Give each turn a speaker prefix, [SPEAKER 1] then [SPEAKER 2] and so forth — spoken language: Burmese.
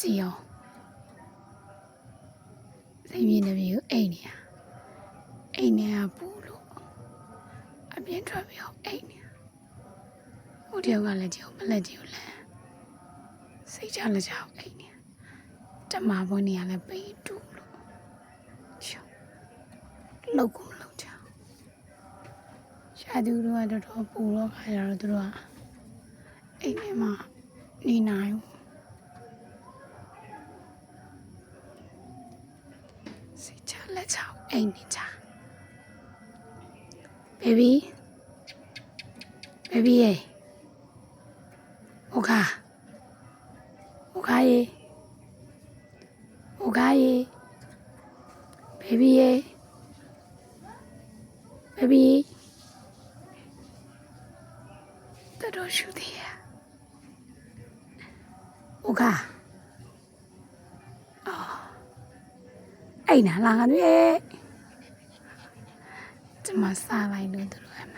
[SPEAKER 1] ကြည့်အောင်စိတ်မြင်နေပြီကိုအိတ်နေရအိတ်နေရပူလို့အပြင်းထွက်ပြီးတော့အိတ်နေဟိုတယောက်ကလည်းကြည့်အောင်မလက်ကြည့်ဘူးလဲစိတ်ချလက်ချအောင်အိတ်နေတမဘွန်းနေရလဲပိတ်တူလို့ချောလောက်ကိုမလောက်ချရှာသူတို့ကတော်တော်ပူတော့ခါကြတော့သူတို့ကအိတ်နေမှာနေနိုင်စိတ်ချလက်ချအောင်အိတ်နေချbaby baby ရေokay okay okay baby ရေ baby တော်တော်ရှူသေးရ okay အဲ့နာလာငါတို့ရဲ့ဒီမှာစားလိုက်လို့တို့အမ